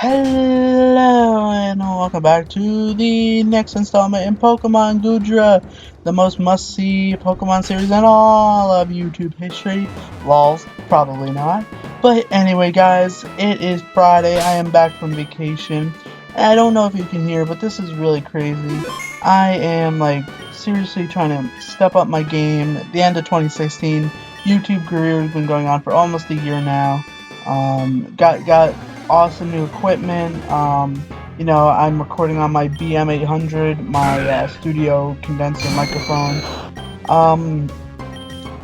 Hello and welcome back to the next installment in Pokemon Godra, the most must-see Pokemon series in all of YouTube history. Lols, probably not. But anyway guys, it is Friday, I am back from vacation. And I don't know if you can hear, but this is really crazy. I am like seriously trying to step up my game. At the end of 2016, YouTube career has been going on for almost a year now. Got awesome new equipment. I'm recording on my BM800, my studio condenser microphone. Um,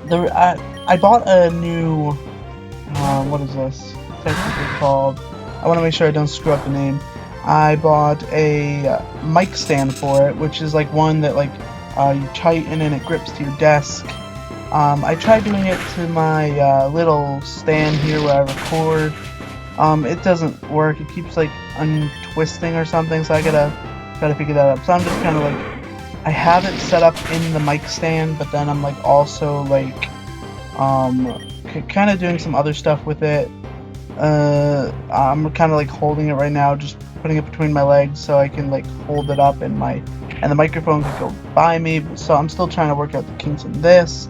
I bought a new, what is this technically called? I want to make sure I don't screw up the name. I bought a mic stand for it, which is like one that you tighten and it grips to your desk. I tried doing it to my little stand here where I record. It doesn't work. It keeps like untwisting or something, so I gotta try to figure that out. So I'm just kind of like, I have it set up in the mic stand, but then I'm like also like kind of doing some other stuff with it. I'm kind of like holding it right now, just putting it between my legs so I can like hold it up and the microphone could go by me. So I'm still trying to work out the kinks in this.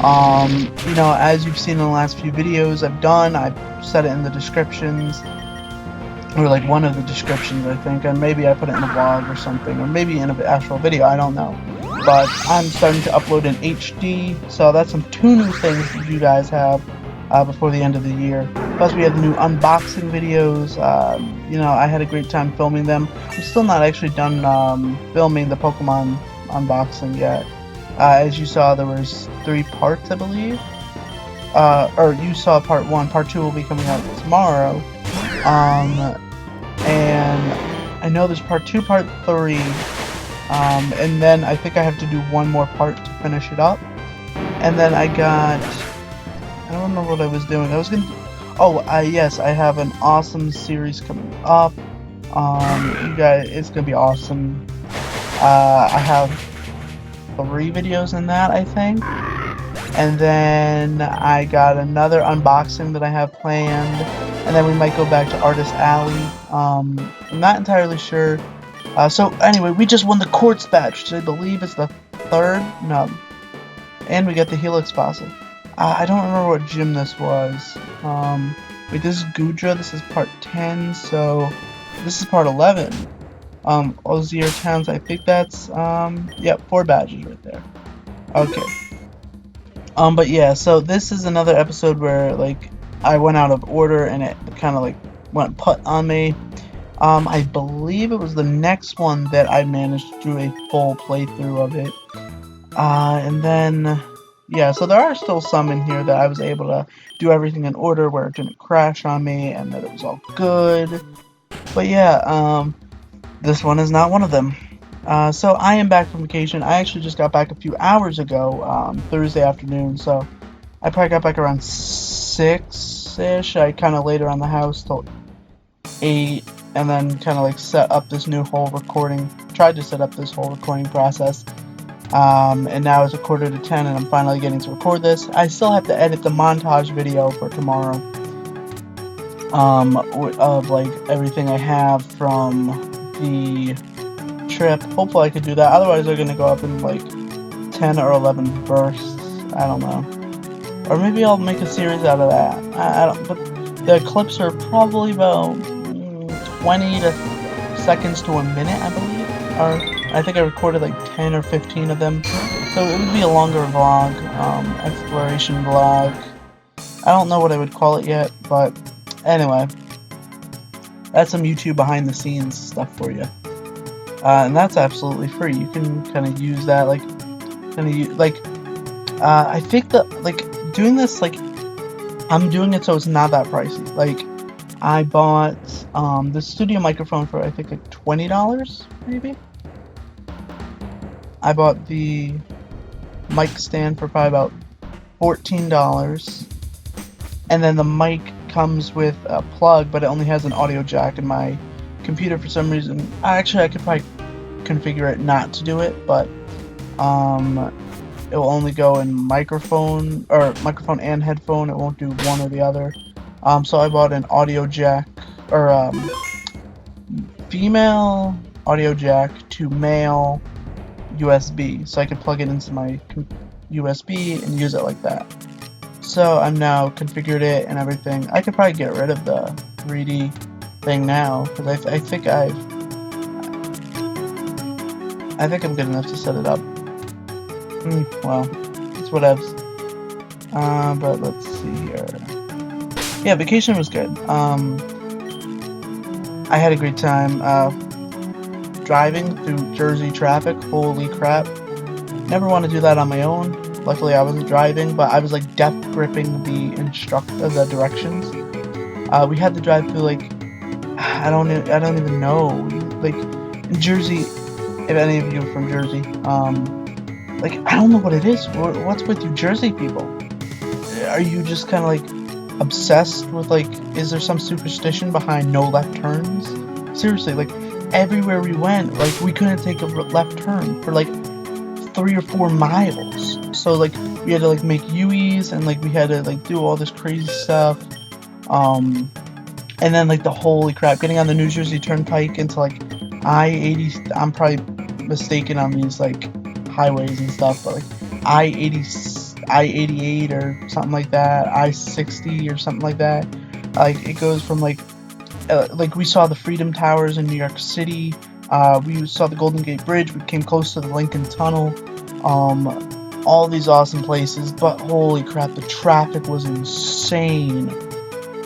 As you've seen in the last few videos I've set it in the descriptions, or like one of the descriptions I think, and maybe I put it in the vlog or something, or maybe in an actual video, I don't know. But I'm starting to upload in HD, so that's two new things that you guys have before the end of the year. Plus we have the new unboxing videos. I had a great time filming them. I'm still not actually done filming the Pokemon unboxing yet. As you saw, there was 3 parts, I believe. Or you saw part 1. Part 2 will be coming out tomorrow. And I know there's part 2, part 3. And then I think I have to do one more part to finish it up. And then I don't remember what I was doing. Yes, I have an awesome series coming up. You guys, it's gonna be awesome. I have 3 videos in that, I think. And then I got another unboxing that I have planned. And then we might go back to Artist Alley. I'm not entirely sure. So anyway, we just won the Quartz badge, which I believe is the 3rd. No. And we got the Helix fossil. I don't remember what gym this was. Wait, this is Godra. This is part 10. So this is part 11. Ozier Towns, I think that's, 4 badges right there. Okay. But yeah, so this is another episode where, like, I went out of order and it kind of, like, went putt on me. I believe it was the next one that I managed to do a full playthrough of it. And then, yeah, so there are still some in here that I was able to do everything in order where it didn't crash on me and that it was all good. But yeah, this one is not one of them. So I am back from vacation. I actually just got back a few hours ago, Thursday afternoon, so I probably got back around 6-ish. I kind of laid around the house till 8, and then kind of like set up this new whole recording, tried to set up this whole recording process. And now it's a 9:45 and I'm finally getting to record this. I still have to edit the montage video for tomorrow, of like everything I have from the trip. Hopefully I could do that. Otherwise they're gonna go up in like 10 or 11 bursts. I don't know. Or maybe I'll make a series out of that. I don't. But the clips are probably about 20 seconds to a minute, I believe. Or I think I recorded like 10 or 15 of them. So it would be a longer vlog, exploration vlog. I don't know what I would call it yet, but anyway. That's some YouTube behind the scenes stuff for you. And that's absolutely free. You can kind of use that, I think that, like, doing this, like, I'm doing it so it's not that pricey. Like, I bought, the studio microphone for, I think, like, $20, maybe? I bought the mic stand for probably about $14. And then the mic comes with a plug, but it only has an audio jack, and my computer for some reason, actually I could probably configure it not to do it, but it will only go in microphone and headphone. It won't do one or the other. So I bought an audio jack, or female audio jack to male USB, so I could plug it into my USB and use it like that. So I'm now configured it and everything. I could probably get rid of the 3D thing now, because I think I'm good enough to set it up. Well, it's whatevs. But let's see here. Yeah, vacation was good. I had a great time driving through Jersey traffic. Holy crap. Never want to do that on my own. Luckily I wasn't driving, but I was like death gripping the directions. We had to drive through like I don't even know, like in Jersey. If any of you are from Jersey, like I don't know what it is. What's with you Jersey people? Are you just kind of like obsessed with like, is there some superstition behind no left turns? Seriously, like everywhere we went, like we couldn't take a left turn for like 3 or 4 miles. So like we had to like make U-E's and like we had to like do all this crazy stuff. And then like the holy crap, getting on the New Jersey Turnpike into like I-80. I'm probably mistaken on these like highways and stuff, but like I-88 or something like that, I-60 or something like that. Like it goes from like we saw the Freedom Towers in New York City. We saw the Golden Gate Bridge. We came close to the Lincoln Tunnel. All these awesome places, but holy crap, the traffic was insane.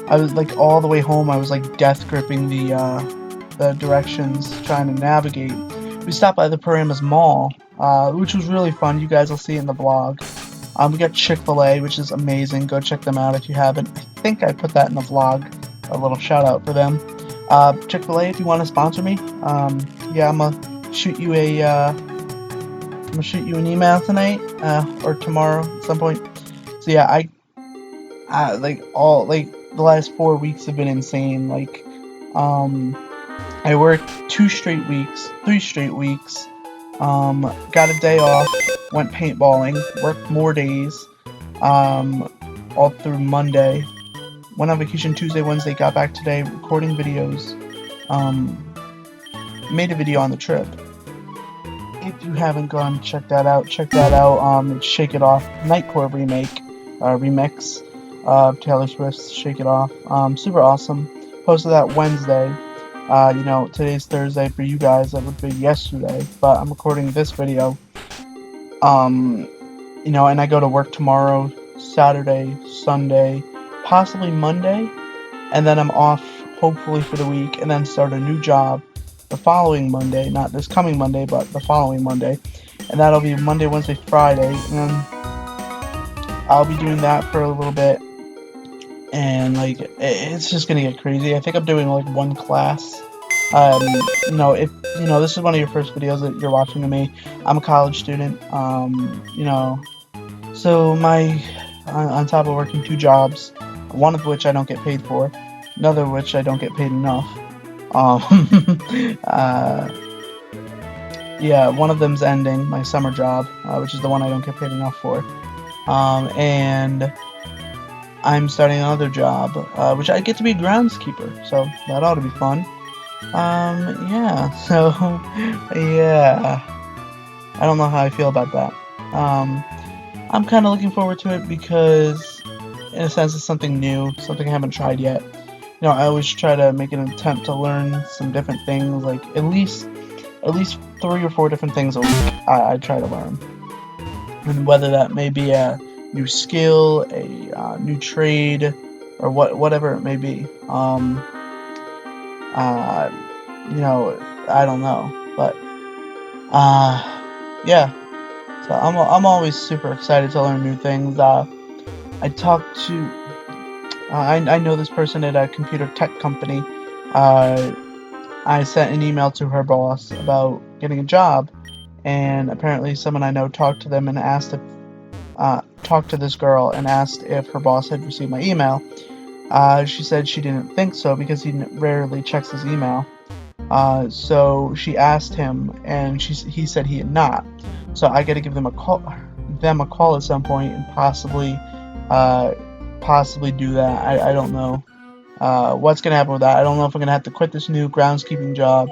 I was like all the way home. I was like death gripping the directions, trying to navigate. We stopped by the Paramus Mall, which was really fun. You guys will see it in the vlog. We got Chick-fil-A, which is amazing. Go check them out if you haven't. I think I put that in the vlog. A little shout out for them. Chick-fil-A, if you want to sponsor me, yeah, I'm gonna shoot you an email tonight or tomorrow at some point. So yeah, I like the last 4 weeks have been insane. Like, I worked 3 straight weeks, got a day off, went paintballing, worked more days, all through Monday, went on vacation Tuesday, Wednesday, got back today, recording videos, made a video on the trip. If you haven't gone, check that out, it's Shake It Off, Nightcore remix, Taylor Swift's Shake It Off, super awesome. Posted that Wednesday. You know, today's Thursday for you guys, that would be yesterday, but I'm recording this video. You know, and I go to work tomorrow, Saturday, Sunday, possibly Monday, and then I'm off hopefully for the week, and then start a new job the following Monday, not this coming Monday, but the following Monday, and that'll be Monday, Wednesday, Friday, and then I'll be doing that for a little bit. And like it's just gonna get crazy. I think I'm doing like 1 class. You know, if you know this is one of your first videos that you're watching of me, I'm a college student. You know, so on top of working 2 jobs, one of which I don't get paid for, another of which I don't get paid enough. Yeah, one of them's ending, my summer job, which is the one I don't get paid enough for. And I'm starting another job, which I get to be a groundskeeper, so that ought to be fun. Yeah, so, yeah, I don't know how I feel about that. I'm kind of looking forward to it because, in a sense, it's something new, something I haven't tried yet. You know, I always try to make an attempt to learn some different things, like at least 3 or 4 different things a week I try to learn. And whether that may be a new skill, a new trade, or whatever it may be. You know, I don't know, but yeah. So I'm always super excited to learn new things. I talked to I know this person at a computer tech company. I sent an email to her boss about getting a job, and apparently someone I know talked to them and asked if talked to this girl and asked if her boss had received my email. She said she didn't think so because he rarely checks his email. So she asked him, and he said he had not. So I got to give them a call at some point and possibly do that. I don't know. what's gonna happen with that. I don't know if I'm gonna have to quit this new groundskeeping job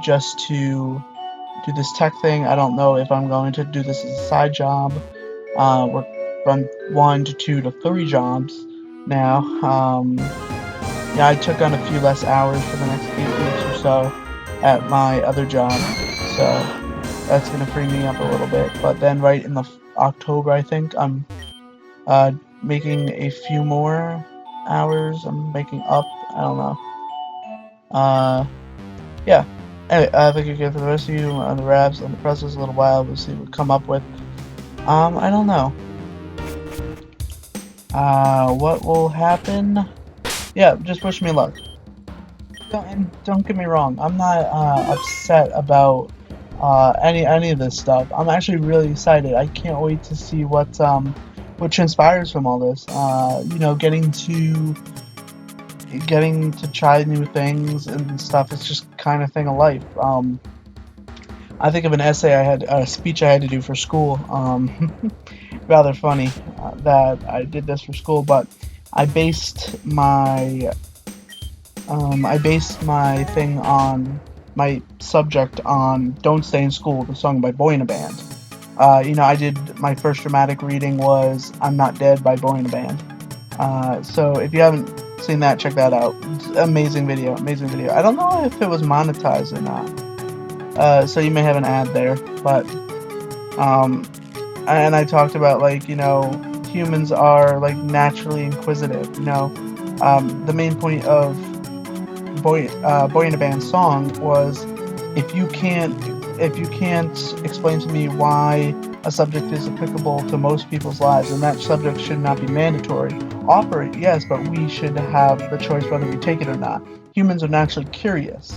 just to do this tech thing. I don't know if I'm going to do this as a side job. We're from 1 to 2 to 3 jobs now. Yeah, I took on a few less hours for the next 8 weeks or so at my other job, so that's gonna free me up a little bit. But then right in the October, I think I'm making a few more hours. I'm making up. I don't know. Yeah. Anyway, thank you again for the rest of you on the wraps on the process a little while. We'll see what we come up with. I don't know. What will happen? Yeah, just wish me luck. Don't get me wrong. I'm not upset about any of this stuff. I'm actually really excited. I can't wait to see what transpires from all this. You know, getting to try new things and stuff. It's just kind of thing of life. I think of an essay a speech I had to do for school. Rather funny that I did this for school, but I based my thing on my subject on "Don't Stay in School," the song by Boy in a Band. You know, I did my first dramatic reading was "I'm Not Dead" by Boy in a Band. So if you haven't seen that, check that out. It's amazing video, amazing video. I don't know if it was monetized or not. So you may have an ad there, but and I talked about, like, you know, humans are like naturally inquisitive. You know, the main point of Boy in a Band song was if you can't explain to me why a subject is applicable to most people's lives, and that subject should not be mandatory. Offer it, yes, but we should have the choice whether we take it or not. Humans are naturally curious.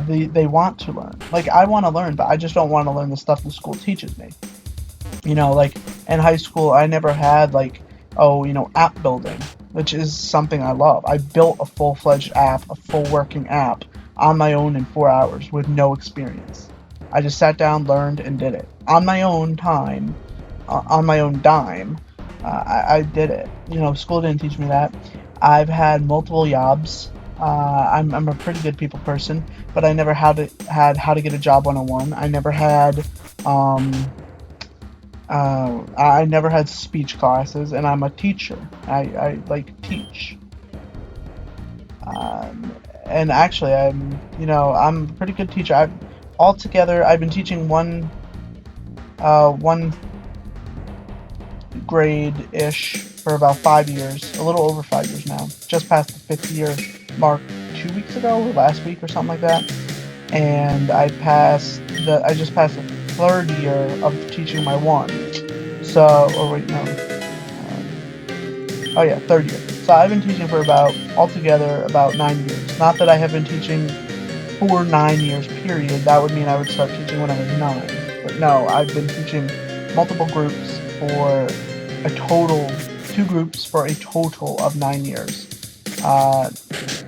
They want to learn. Like, I want to learn, but I just don't want to learn the stuff the school teaches me. You know, like in high school, I never had like, oh, you know, app building, which is something I love. I built a full-fledged app, a full working app on my own in 4 hours with no experience. I just sat down, learned, and did it on my own time, on my own dime. I did it. You know, school didn't teach me that. I've had multiple jobs. I'm a pretty good people person, but I never had how to get a job 101. I never had I never had speech classes, and I'm a teacher. I like teach. And actually, I'm a pretty good teacher. I've been teaching one grade-ish for about 5 years, a little over 5 years now. Just past the 5th year mark 2 weeks ago, or last week, or something like that. And I just passed the 3rd year of teaching my one. So, or wait, no. Oh yeah, 3rd year. So I've been teaching for altogether about 9 years. Not that I have been teaching for 9 years, period. That would mean I would start teaching when I was 9. But no, I've been teaching multiple groups for a total, 2 groups for a total of 9 years.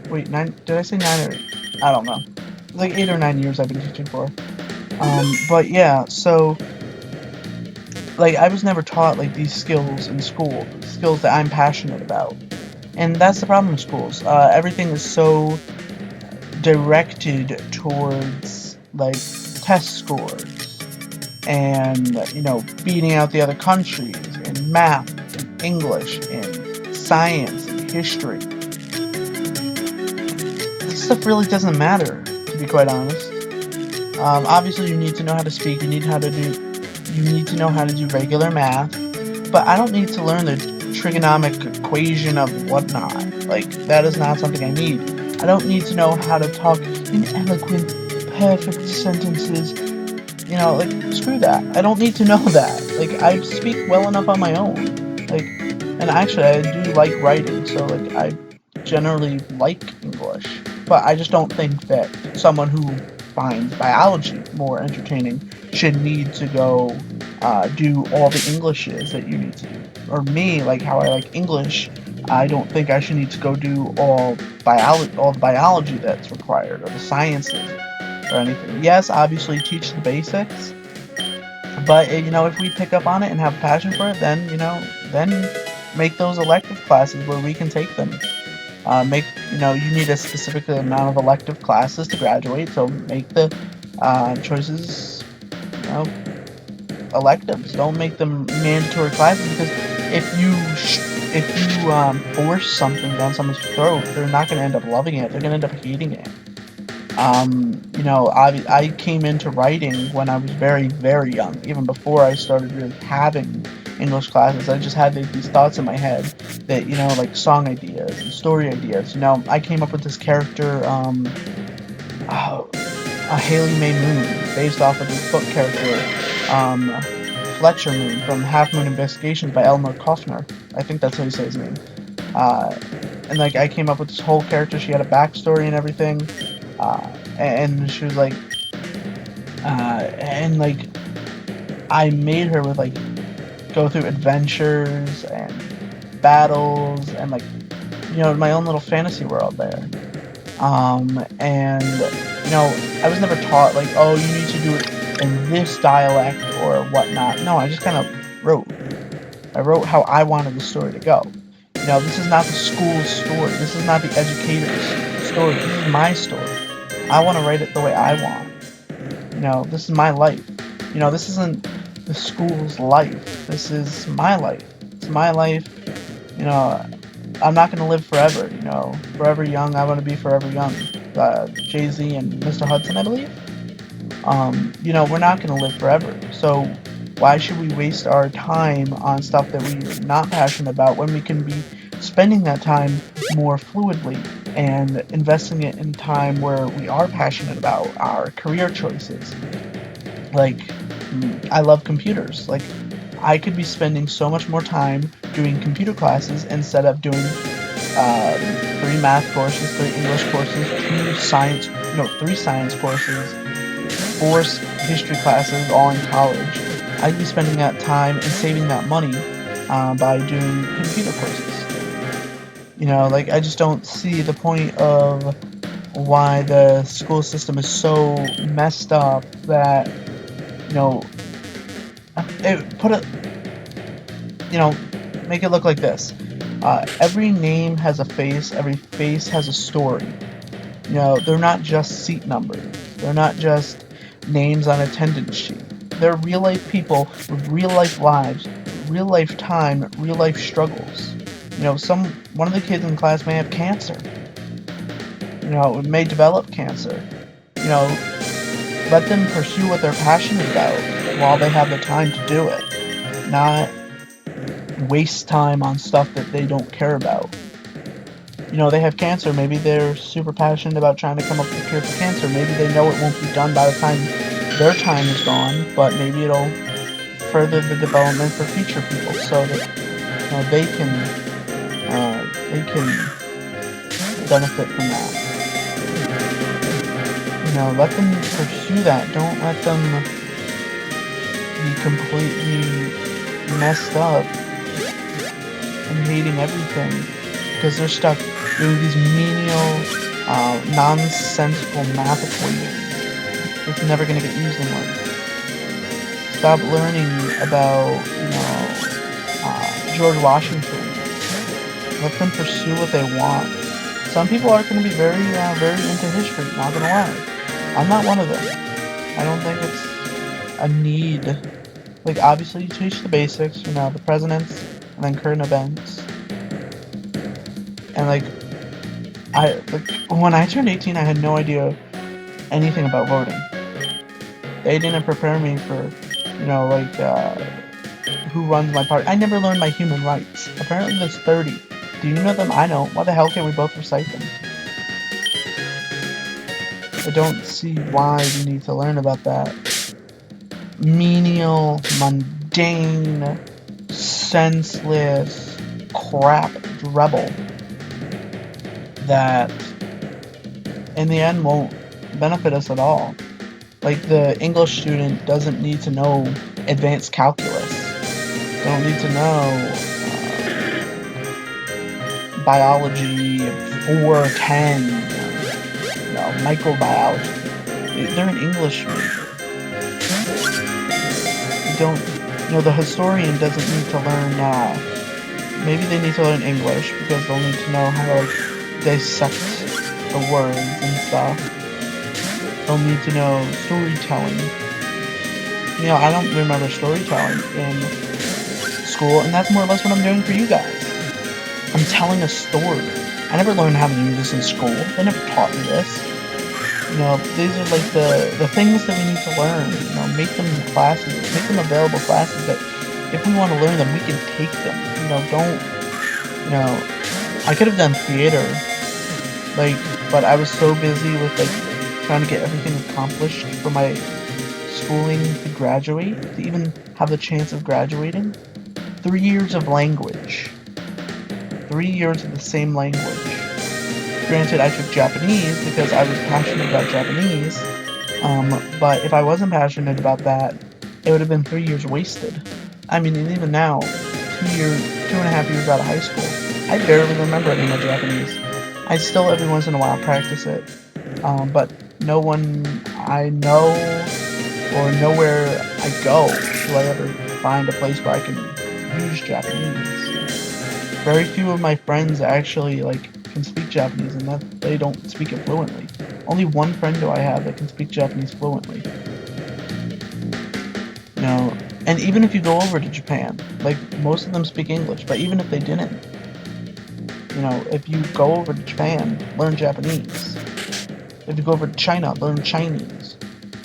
Wait, 9, did I say 9 or, I don't know. It's like 8 or 9 years I've been teaching for. But yeah, so, like, I was never taught, like, these skills in school, skills that I'm passionate about. And that's the problem in schools. Everything is so directed towards, like, test scores and, you know, beating out the other countries in math and English and science and history. This stuff really doesn't matter, to be quite honest. Obviously, you need to know how to speak. You need to know how to do regular math. But I don't need to learn the trigonometric equation of whatnot. Like, that is not something I need. I don't need to know how to talk in eloquent, perfect sentences. You know, like, screw that. I don't need to know that. Like, I speak well enough on my own. Like, and actually, I do like writing, so, like, I generally like English. But I just don't think that someone who finds biology more entertaining should need to go do all the Englishes that you need to do. Or me, like how I like English, I don't think I should need to go do all the biology that's required, or the sciences, or anything. Yes, obviously teach the basics, but, you know, if we pick up on it and have passion for it, then, you know, then make those elective classes where we can take them. Make you need a specific amount of elective classes to graduate, so make the choices, electives. Don't make them mandatory classes, because if you force something down someone's throat, they're not going to end up loving it. They're going to end up hating it. I came into writing when I was very, very young. Even before I started really having English classes, I just had these thoughts in my head that, like song ideas and story ideas. I came up with this character, a Haley May Moon, based off of this book character, Fletcher Moon, from Half Moon Investigations by Eleanor Kaufner. I think that's how you say his name. And like, I came up with this whole character. She had a backstory and everything. And she was like, I made her with go through adventures and battles and my own little fantasy world there. And I was never taught oh, you need to do it in this dialect or whatnot. No, I just kind of wrote. I wrote how I wanted the story to go. This is not the school's story. This is not the educator's story. This is my story. I want to write it the way I want. This is my life. This isn't the school's life. This is my life. It's my life. I'm not going to live forever. Forever young. I want to be forever young. Jay-Z and Mr. Hudson, I believe. We're not going to live forever. So why should we waste our time on stuff that we're not passionate about when we can be spending that time more fluidly and investing it in time where we are passionate about our career choices? I love computers. I could be spending so much more time doing computer classes instead of doing 3 math courses, 3 English courses, 3 science courses, 4 history classes, all in college. I'd be spending that time and saving that money by doing computer courses. I just don't see the point of why the school system is so messed up that, make it look like this. Every name has a face, every face has a story. They're not just seat numbers. They're not just names on a attendance sheet. They're real life people with real life lives, real life time, real life struggles. One of the kids in class may have cancer. May develop cancer. Let them pursue what they're passionate about while they have the time to do it. Not waste time on stuff that they don't care about. They have cancer. Maybe they're super passionate about trying to come up with a cure for cancer. Maybe they know it won't be done by the time their time is gone, but maybe it'll further the development for future people, so that they can benefit from that. Let them pursue that. Don't let them be completely messed up and hating everything because they're stuck doing these menial, nonsensical math equations. It's never going to get used in life. Stop learning about, George Washington. Let them pursue what they want. Some people are going to be very, very into history, not going to lie. I'm not one of them. I don't think it's a need. Obviously you teach the basics, the presidents, and then current events. And when I turned 18, I had no idea anything about voting. They didn't prepare me for, who runs my party. I never learned my human rights. Apparently there's 30. Do you know them? I don't. Why the hell can't we both recite them? I don't see why we need to learn about that menial, mundane, senseless crap dribble that in the end won't benefit us at all. The English student doesn't need to know advanced calculus. They don't need to know biology 410, microbiology. They're an English major. The historian doesn't need to learn, maybe they need to learn English because they'll need to know how to dissect the words and stuff. They'll need to know storytelling. You know, I don't remember storytelling in school, and that's more or less what I'm doing for you guys. I'm telling a story. I never learned how to do this in school. They never taught me this. You know, these are like the things that we need to learn. You know, make them classes, make them available classes that if we want to learn them, we can take them. You know, don't, you know, I could have done theater, like, but I was so busy with, like, trying to get everything accomplished for my schooling to graduate, to even have the chance of graduating. 3 years of language. 3 years of the same language. Granted, I took Japanese because I was passionate about Japanese, but if I wasn't passionate about that, it would have been 3 years wasted. I mean, and even now, 2.5 years out of high school, I barely remember any of my Japanese. I still every once in a while practice it, but no one I know or nowhere I go will I ever find a place where I can use Japanese. Very few of my friends actually can speak Japanese, and that they don't speak it fluently. Only one friend do I have that can speak Japanese fluently. You know, and even if you go over to Japan, like, most of them speak English, but even if they didn't, you know, if you go over to Japan, learn Japanese. If you go over to China, learn Chinese.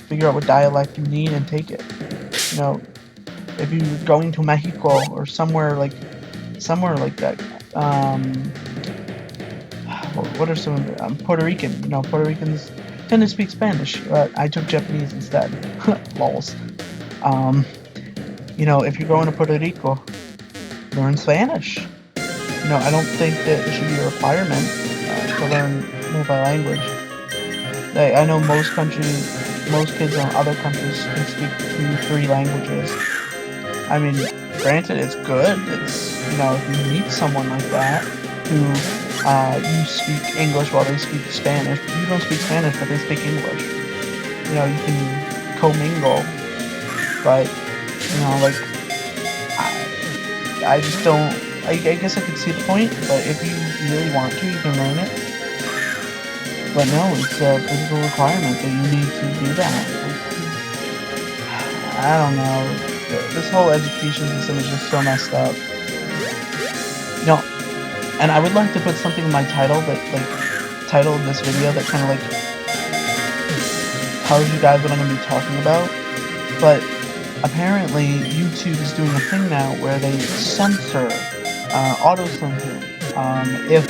Figure out what dialect you need and take it. You know, if you're going to Mexico or somewhere like that, what are some of them? Puerto Rican. You know, Puerto Ricans tend to speak Spanish, but I took Japanese instead. Lols. You know, if you're going to Puerto Rico, learn Spanish. You know, I don't think that it should be a requirement to learn multi-language. I know most kids in other countries can speak 2-3 languages. I mean, granted, it's good. It's, you know, if you meet someone like that who you speak English while they speak Spanish, you don't speak Spanish but they speak English. You know, you can commingle, but, you know, like, I just don't. I guess I could see the point, but if you really want to, you can learn it. But no, it's a physical requirement that you need to do that. I don't know. This whole education system is just so messed up. No, and I would like to put something in my title that, title of this video that kind of, tells you guys what I'm going to be talking about. But apparently, YouTube is doing a thing now where they censor, auto-censor. If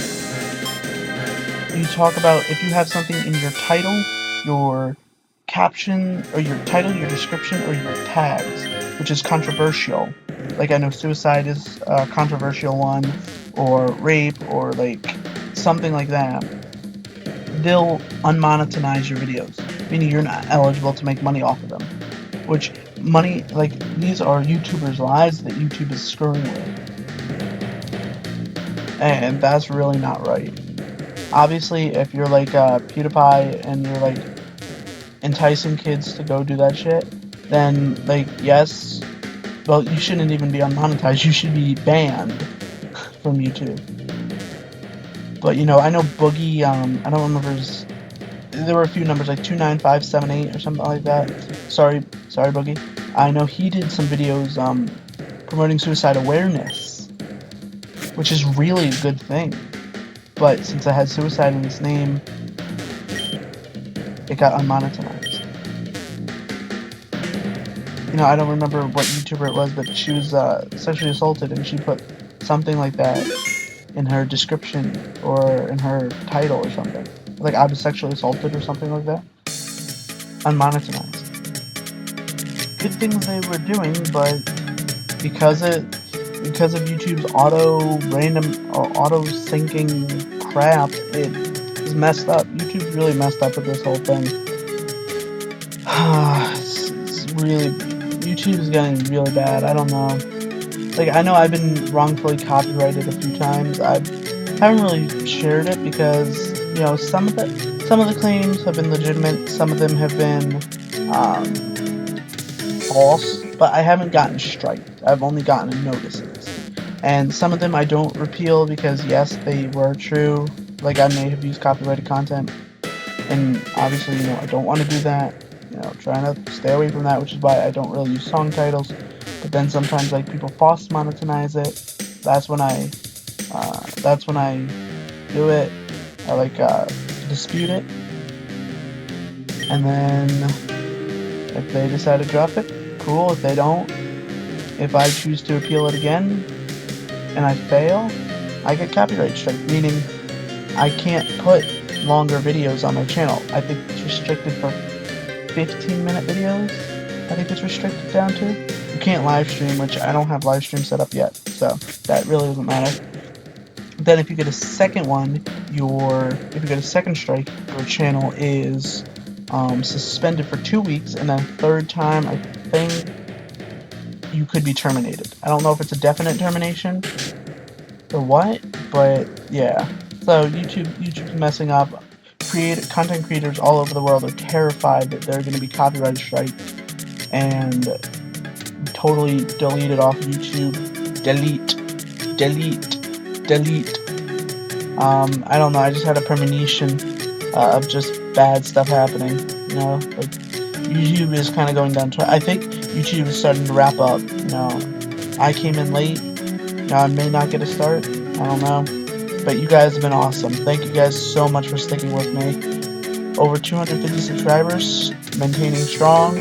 you talk about, if you have something in your title, your caption, or your title, your description, or your tags, which is controversial. Like, I know suicide is a controversial one, or rape, or, something like that. They'll unmonetize your videos, meaning you're not eligible to make money off of them. Which, money, these are YouTubers' lives that YouTube is screwing with. And that's really not right. Obviously, if you're PewDiePie and you're enticing kids to go do that shit, then yes, well, you shouldn't even be unmonetized. You should be banned from YouTube. But, you know, I know Boogie, I don't remember his, there were a few numbers, 29578 or something like that. Sorry Boogie. I know he did some videos promoting suicide awareness, which is really a good thing. But since it had suicide in its name, it got unmonetized. You know, I don't remember what YouTuber it was, but she was sexually assaulted, and she put something like that in her description or in her title or something. I was sexually assaulted or something like that. Unmonetized. Good things they were doing, but because of YouTube's auto-syncing crap, it is messed up. YouTube's really messed up with this whole thing. It's really, YouTube's getting really bad. I don't know. I know I've been wrongfully copyrighted a few times. I haven't really shared it because, you know, some of the claims have been legitimate, some of them have been false, but I haven't gotten striked. I've only gotten notices. And some of them I don't repeal because, yes, they were true, like I may have used copyrighted content, and obviously, you know, I don't want to do that. You know, trying to stay away from that, which is why I don't really use song titles. But then sometimes, like, people false monetize it. That's when I do it. I like dispute it, and then if they decide to drop it, cool. If they don't, if I choose to appeal it again and I fail, I get copyright strike, meaning I can't put longer videos on my channel. I think it's restricted for 15-minute videos. I think it's restricted down to. You can't live stream, which I don't have live stream set up yet, so that really doesn't matter. Then if you get a second one, if you get a second strike, your channel is suspended for 2 weeks, and then third time, I think you could be terminated. I don't know if it's a definite termination or what, but yeah. So YouTube's messing up. Content creators all over the world are terrified that they're going to be copyright strike and totally deleted off YouTube. Delete. I don't know. I just had a premonition of just bad stuff happening. You know, like YouTube is kind of going down. I think YouTube is starting to wrap up. You know, I came in late. Now I may not get a start. I don't know. But you guys have been awesome. Thank you guys so much for sticking with me. Over 250 subscribers, maintaining strong.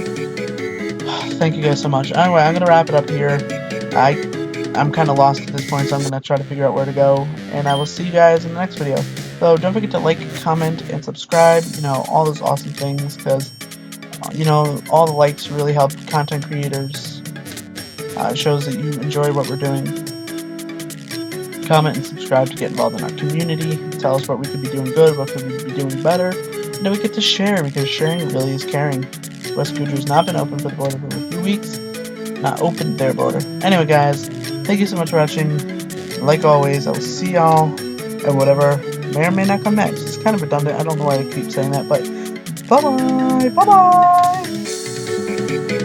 Thank you guys so much. Anyway, I'm gonna wrap it up here. I'm kind of lost at this point, so I'm gonna try to figure out where to go. And I will see you guys in the next video. So don't forget to like, comment, and subscribe. You know, all those awesome things, because you know, all the likes really help content creators. It shows that you enjoy what we're doing. Comment and subscribe to get involved in our community. Tell us what we could be doing good, what could we be doing better. And then we get to share, because sharing really is caring. West Godra's not been open for the border for a few weeks. Not opened their border. Anyway, guys, thank you so much for watching. Like always, I will see y'all at whatever may or may not come next. It's kind of redundant. I don't know why I keep saying that, but bye-bye. Bye-bye.